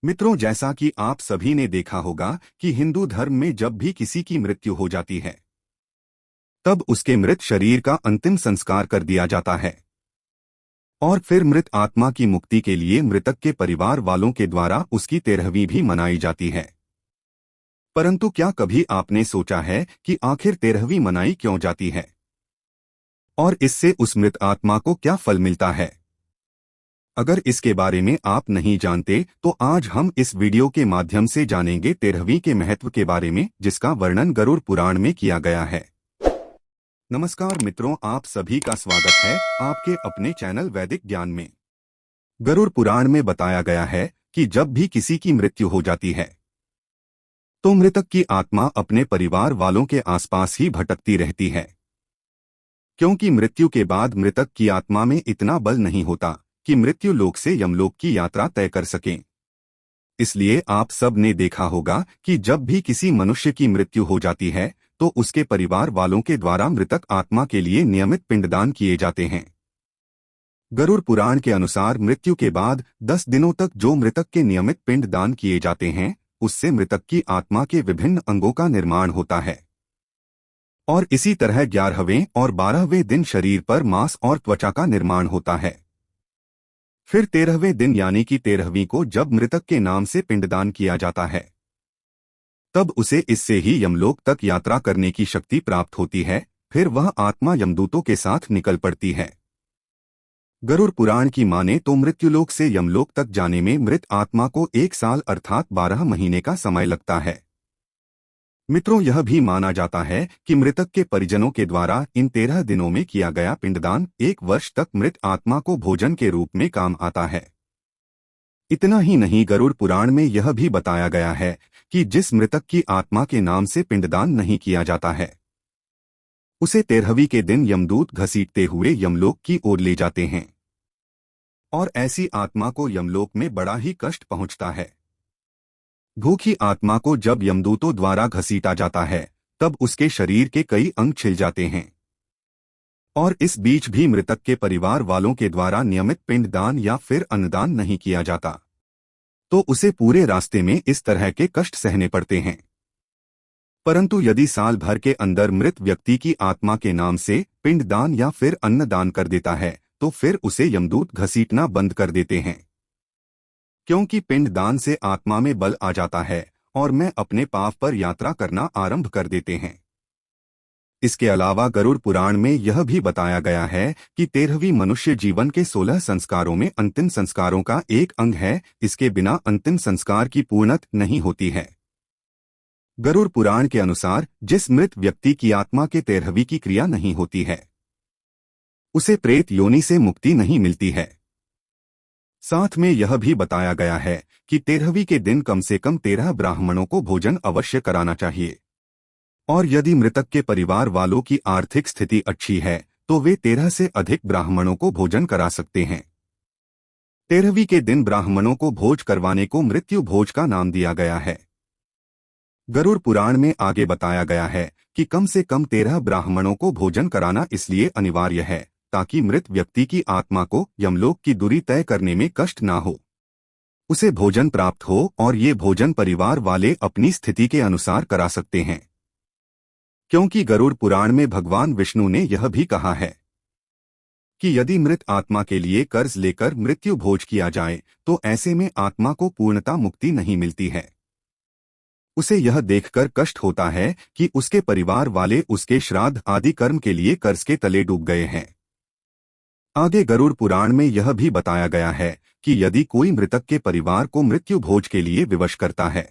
मित्रों, जैसा कि आप सभी ने देखा होगा कि हिंदू धर्म में जब भी किसी की मृत्यु हो जाती है तब उसके मृत शरीर का अंतिम संस्कार कर दिया जाता है और फिर मृत आत्मा की मुक्ति के लिए मृतक के परिवार वालों के द्वारा उसकी 13वीं भी मनाई जाती है। परंतु क्या कभी आपने सोचा है कि आखिर 13वीं मनाई क्यों जाती है और इससे उस मृत आत्मा को क्या फल मिलता है? अगर इसके बारे में आप नहीं जानते तो आज हम इस वीडियो के माध्यम से जानेंगे 13वीं के महत्व के बारे में, जिसका वर्णन गरुड़ पुराण में किया गया है। नमस्कार मित्रों, आप सभी का स्वागत है आपके अपने चैनल वैदिक ज्ञान में। गरुड़ पुराण में बताया गया है कि जब भी किसी की मृत्यु हो जाती है तो मृतक की आत्मा अपने परिवार वालों के आसपास ही भटकती रहती है, क्योंकि मृत्यु के बाद मृतक की आत्मा में इतना बल नहीं होता कि मृत्यु लोक से यमलोक की यात्रा तय कर सकें। इसलिए आप सब ने देखा होगा कि जब भी किसी मनुष्य की मृत्यु हो जाती है तो उसके परिवार वालों के द्वारा मृतक आत्मा के लिए नियमित पिंडदान किए जाते हैं। गरुड़ पुराण के अनुसार मृत्यु के बाद 10 दिनों तक जो मृतक के नियमित पिंडदान किए जाते हैं उससे मृतक की आत्मा के विभिन्न अंगों का निर्माण होता है और इसी तरह 11वें और 12वें दिन शरीर पर मांस और त्वचा का निर्माण होता है। फिर 13वें दिन यानी कि 13वीं को जब मृतक के नाम से पिंडदान किया जाता है तब उसे इससे ही यमलोक तक यात्रा करने की शक्ति प्राप्त होती है। फिर वह आत्मा यमदूतों के साथ निकल पड़ती है। गरुड़ पुराण की माने तो मृत्युलोक से यमलोक तक जाने में मृत आत्मा को 1 साल अर्थात 12 महीने का समय लगता है। मित्रों, यह भी माना जाता है कि मृतक के परिजनों के द्वारा इन 13 दिनों में किया गया पिंडदान 1 वर्ष तक मृत आत्मा को भोजन के रूप में काम आता है। इतना ही नहीं, गरुड़ पुराण में यह भी बताया गया है कि जिस मृतक की आत्मा के नाम से पिंडदान नहीं किया जाता है उसे 13वीं के दिन यमदूत घसीटते हुए यमलोक की ओर ले जाते हैं और ऐसी आत्मा को यमलोक में बड़ा ही कष्ट पहुंचता है। भूखी आत्मा को जब यमदूतों द्वारा घसीटा जाता है तब उसके शरीर के कई अंग छिल जाते हैं और इस बीच भी मृतक के परिवार वालों के द्वारा नियमित पिंडदान या फिर अन्नदान नहीं किया जाता तो उसे पूरे रास्ते में इस तरह के कष्ट सहने पड़ते हैं। परंतु यदि साल भर के अंदर मृत व्यक्ति की आत्मा के नाम से पिंडदान या फिर अन्नदान कर देता है तो फिर उसे यमदूत घसीटना बंद कर देते हैं, क्योंकि पिंडदान से आत्मा में बल आ जाता है और मैं अपने पाव पर यात्रा करना आरंभ कर देते हैं। इसके अलावा गरुड़ पुराण में यह भी बताया गया है कि 13वीं मनुष्य जीवन के 16 संस्कारों में अंतिम संस्कारों का एक अंग है। इसके बिना अंतिम संस्कार की पूर्णता नहीं होती है। गरुड़ पुराण के अनुसार जिस मृत व्यक्ति की आत्मा के 13वीं की क्रिया नहीं होती है उसे प्रेत योनि से मुक्ति नहीं मिलती है। साथ में यह भी बताया गया है कि 13वीं के दिन कम से कम 13 ब्राह्मणों को भोजन अवश्य कराना चाहिए और यदि मृतक के परिवार वालों की आर्थिक स्थिति अच्छी है तो वे 13 से अधिक ब्राह्मणों को भोजन करा सकते हैं। 13वीं के दिन ब्राह्मणों को भोज करवाने को मृत्यु भोज का नाम दिया गया है। गरुड़ पुराण में आगे बताया गया है कि कम से कम 13 ब्राह्मणों को भोजन कराना इसलिए अनिवार्य है ताकि मृत व्यक्ति की आत्मा को यमलोक की दूरी तय करने में कष्ट ना हो, उसे भोजन प्राप्त हो और ये भोजन परिवार वाले अपनी स्थिति के अनुसार करा सकते हैं, क्योंकि गरुड़ पुराण में भगवान विष्णु ने यह भी कहा है कि यदि मृत आत्मा के लिए कर्ज लेकर मृत्यु भोज किया जाए तो ऐसे में आत्मा को पूर्णता मुक्ति नहीं मिलती है। उसे यह देखकर कष्ट होता है कि उसके परिवार वाले उसके श्राद्ध आदि कर्म के लिए कर्ज के तले डूब गए हैं। आगे गरुड़ पुराण में यह भी बताया गया है कि यदि कोई मृतक के परिवार को मृत्यु भोज के लिए विवश करता है,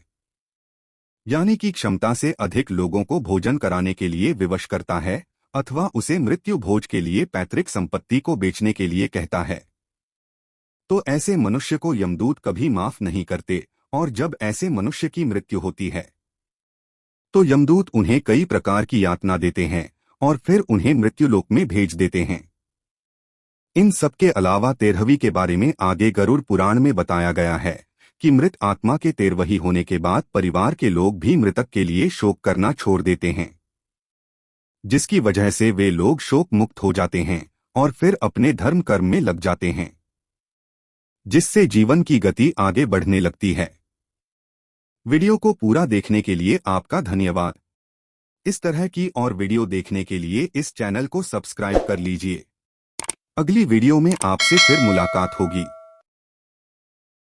यानी कि क्षमता से अधिक लोगों को भोजन कराने के लिए विवश करता है, अथवा उसे मृत्यु भोज के लिए पैतृक संपत्ति को बेचने के लिए कहता है, तो ऐसे मनुष्य को यमदूत कभी माफ नहीं करते और जब ऐसे मनुष्य की मृत्यु होती है तो यमदूत उन्हें कई प्रकार की यातना देते हैं और फिर उन्हें मृत्युलोक में भेज देते हैं। इन सब के अलावा 13वीं के बारे में आगे गरुड़ पुराण में बताया गया है कि मृत आत्मा के 13वीं होने के बाद परिवार के लोग भी मृतक के लिए शोक करना छोड़ देते हैं, जिसकी वजह से वे लोग शोक मुक्त हो जाते हैं और फिर अपने धर्म कर्म में लग जाते हैं, जिससे जीवन की गति आगे बढ़ने लगती है। वीडियो को पूरा देखने के लिए आपका धन्यवाद। इस तरह की और वीडियो देखने के लिए इस चैनल को सब्सक्राइब कर लीजिए। अगली वीडियो में आपसे फिर मुलाकात होगी।